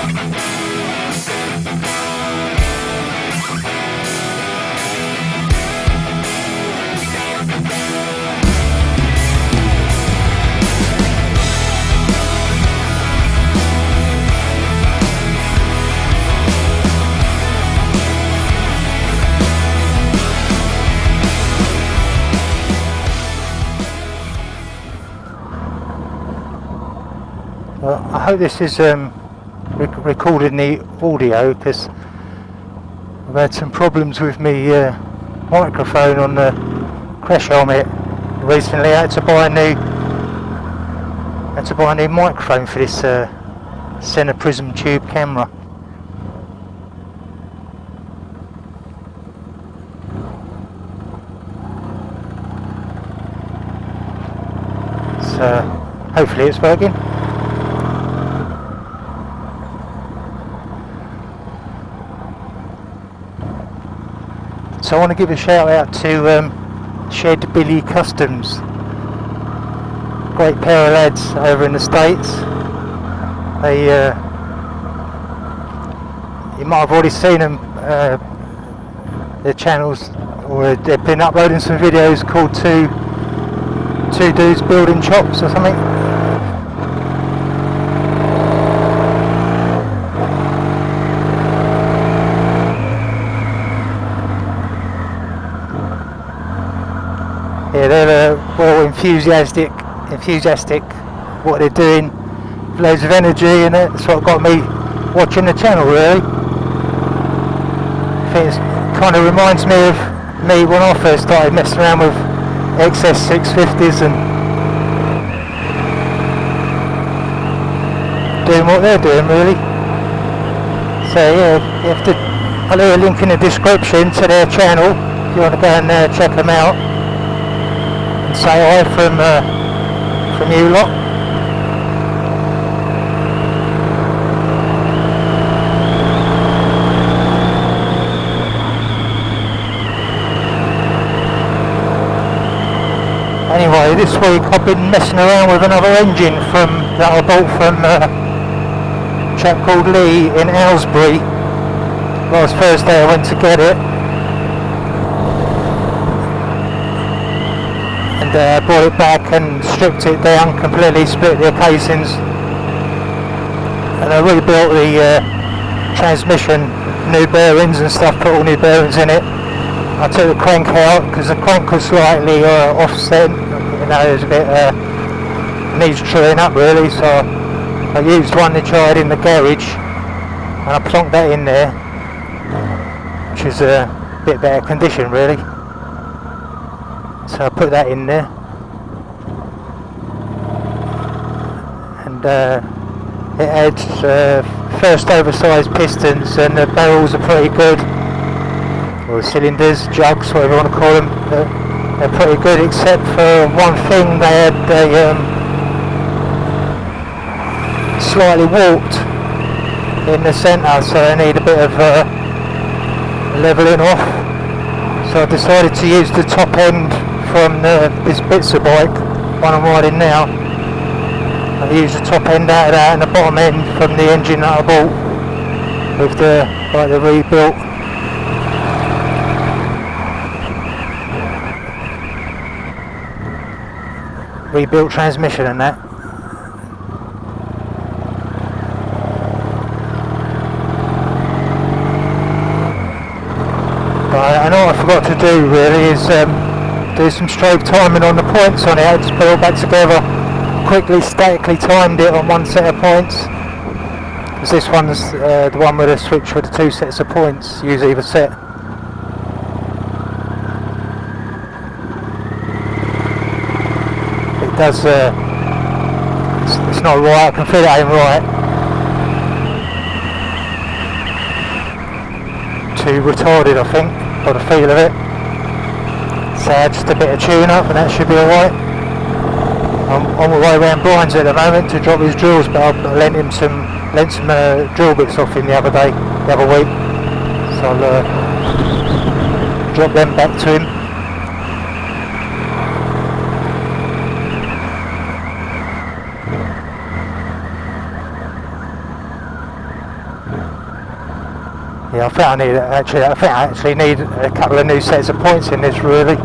I hope this is recording the audio, because I've had some problems with my microphone on the crash helmet recently. I had to buy a new microphone for this centre prism tube camera. So hopefully it's working. So I want to give a shout out to Shed Billy Customs, great pair of lads over in the States. They, you might have already seen them, their channels, or they've been uploading some videos called Two Dudes Building Chops or something. Yeah, they're well enthusiastic what they're doing, loads of energy, and that's what got me watching the channel really. I think it kind of reminds me of me when I first started messing around with XS650s and doing what they're doing really. So yeah, you have to, I'll leave a link in the description to their channel if you want to go and check them out. Say hi from you lot. Anyway, this week I've been messing around with another engine that I bought from a chap called Lee in Aylesbury. Last Thursday I went to get it. Brought it back and stripped it down completely, split the casings, and I rebuilt the transmission, new bearings and stuff, put all new bearings in it. I took the crank out because the crank was slightly offset, you know, it was a bit needs truing up really, so I used one they tried in the garage and I plonked that in there, which is a bit better condition really. So I put that in there, and it adds first oversized pistons, and the barrels are pretty good, or cylinders, jugs, whatever you want to call them. They're pretty good, except for one thing, they had slightly warped in the centre, so they need a bit of levelling off. So I decided to use the top end from this Bitsa bike, one I'm riding now. I used the top end out of that and the bottom end from the engine that I bought with the rebuilt transmission and that. I know what I forgot to do really is do some strobe timing on the points on it. I just put it all back together, quickly statically timed it on one set of points, because this one's the one with a switch with the two sets of points, use either set. It does, it's not right, I can feel it ain't right. Too retarded I think, by the feel of it. So just a bit of tune up and that should be alright. I'm on my way around Brian's at the moment to drop his drills, but I lent some drill bits off him the other week. So I'll drop them back to him. Yeah, I think I actually need a couple of new sets of points in this really.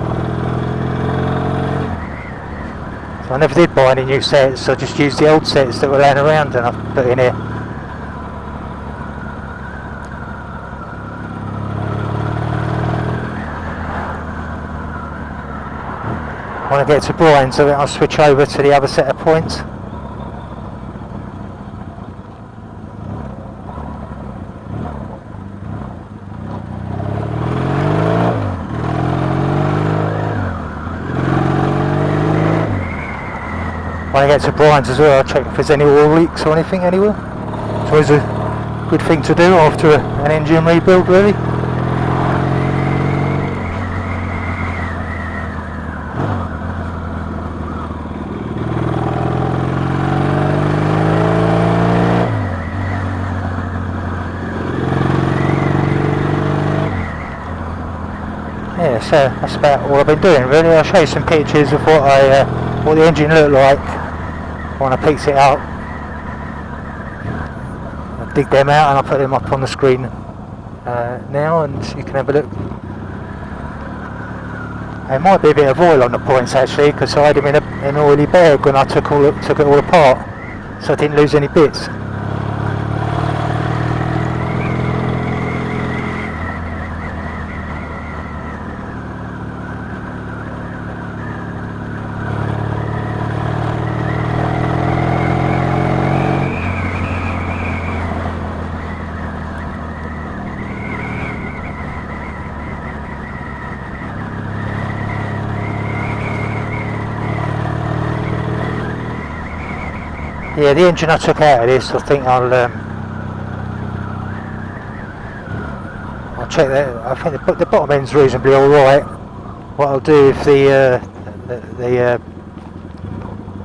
So I never did buy any new sets, so I just used the old sets that were laying around and I've put in here. When I get to Brian's, I'll switch over to the other set of points. When I get to Brian's as well, I'll check if there's any oil leaks or anything anywhere. It's always a good thing to do after an engine rebuild, really. Yeah, so that's about all I've been doing, really. I'll show you some pictures of what the engine looked like when I picked it up. I'll dig them out and I'll put them up on the screen now, and you can have a look. There might be a bit of oil on the points actually, because I had them in an oily bag when I took it all apart, so I didn't lose any bits. Yeah, the engine I took out of this, I think I'll check that. I think the bottom end's reasonably alright. What I'll do if the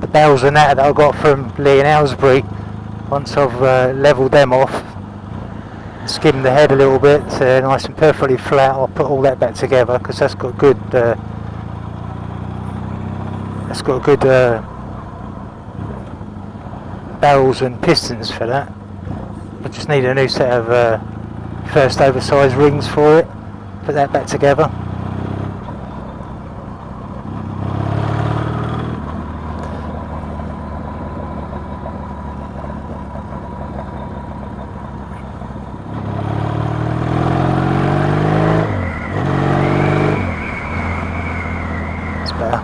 bells and that I got from Lee and Aylesbury, once I've levelled them off, skimmed the head a little bit, nice and perfectly flat, I'll put all that back together, because that's got good barrels and pistons for that. I just need a new set of first oversized rings for it. Put that back together. That's better.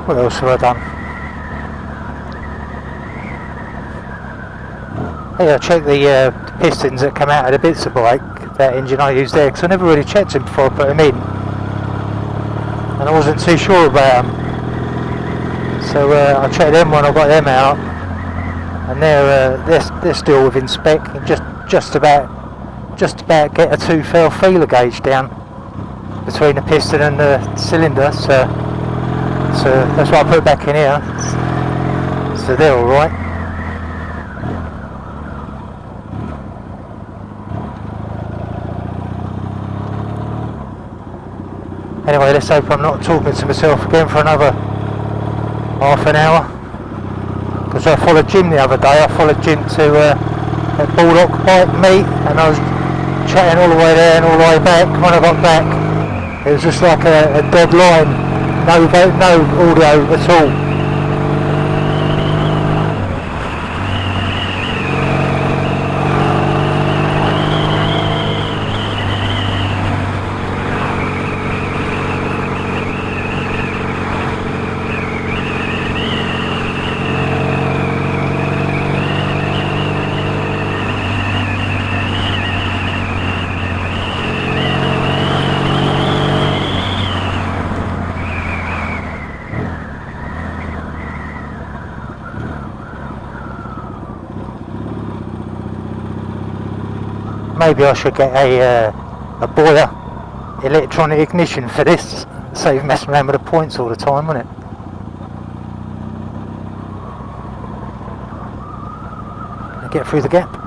What else have I done? Yeah, I checked the pistons that come out of the Bitsa bike, that engine I used there, because I never really checked them before I put them in, and I wasn't too sure about them. So I checked them when I got them out, and they're still within spec, and just about get a 2 feeler gauge down between the piston and the cylinder. So that's what I put back in here. So they're all right. Anyway, let's hope I'm not talking to myself again for another half an hour, because I followed Jim the other day. I followed Jim to a Bullock bike meet, and I was chatting all the way there and all the way back. When I got back, it was just like a dead line, no audio at all. Maybe I should get a Boyer electronic ignition for this, save messing around with the points all the time, wouldn't it? Get through the gap.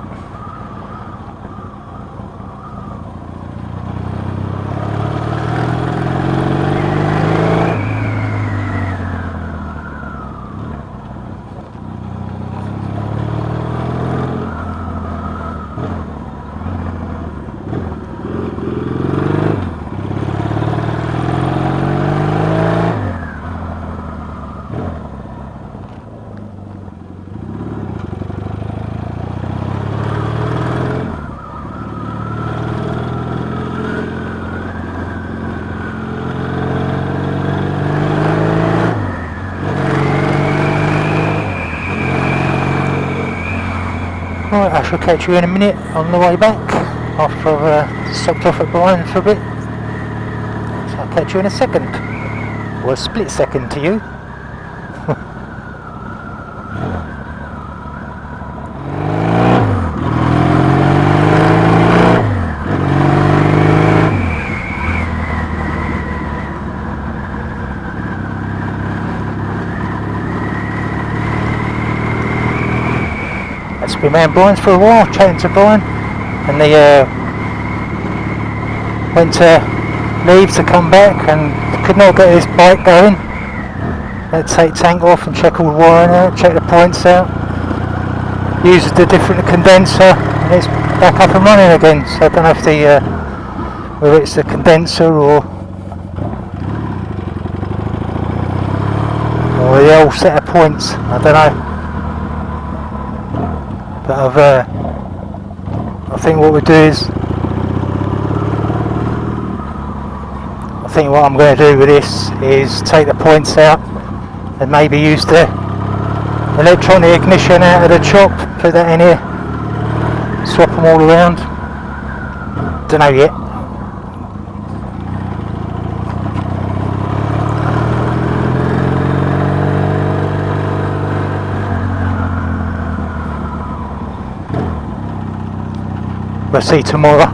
Right, I shall catch you in a minute on the way back after I've stopped off at Brian for a bit. So I'll catch you in a second, or a split second to you. That's been around Brian's for a while, chatting to Brian, and they went to leave to come back and could not get his bike going. Had to take tank off and check all the wiring out, check the points out, use the different condenser, and it's back up and running again. So I don't know if the whether it's the condenser or the old set of points, I don't know. But I think what we do is, I think what I'm going to do with this is take the points out and maybe use the electronic ignition out of the chop, put that in here, swap them all around. Don't know yet. We'll see tomorrow.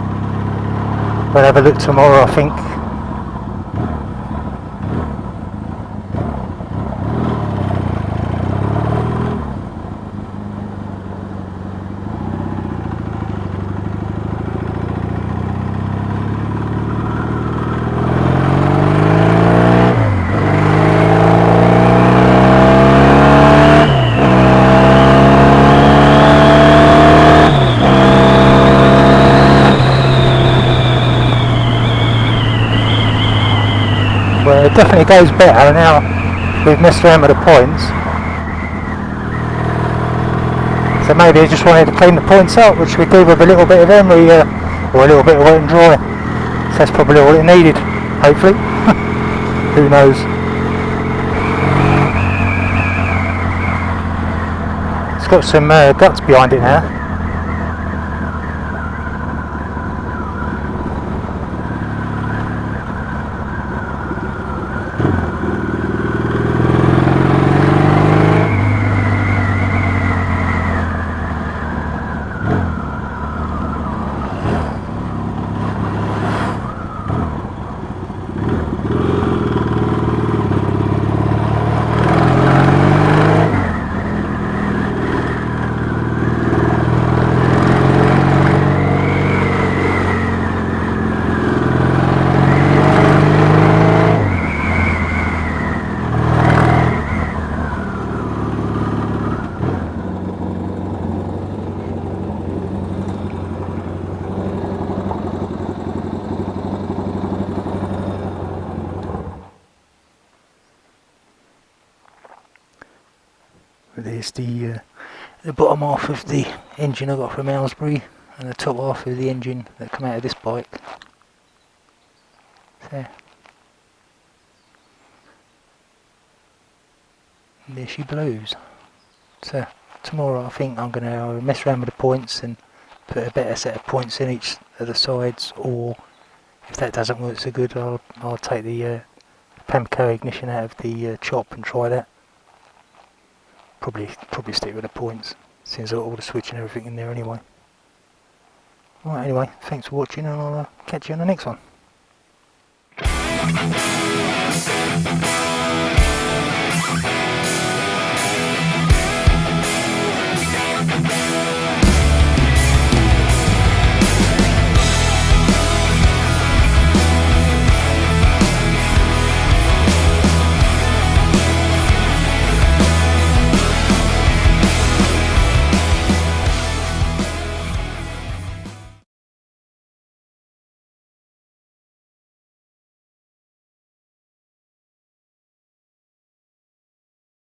We'll have a look tomorrow, I think. Well, it definitely goes better now we've messed around with the points. So maybe I just wanted to clean the points up, which we do with a little bit of emery or a little bit of wet and dry. So that's probably all it needed, hopefully. Who knows? It's got some guts behind it now. There's the bottom half of the engine I got from Aylesbury and the top half of the engine that come out of this bike. So, and there she blows. So tomorrow I think I'm going to mess around with the points and put a better set of points in each of the sides, or if that doesn't work so good, I'll take the Pamco ignition out of the chop and try that. Probably stick with the points, since I've got all the switch and everything in there anyway. Right, anyway, thanks for watching, and I'll catch you on the next one.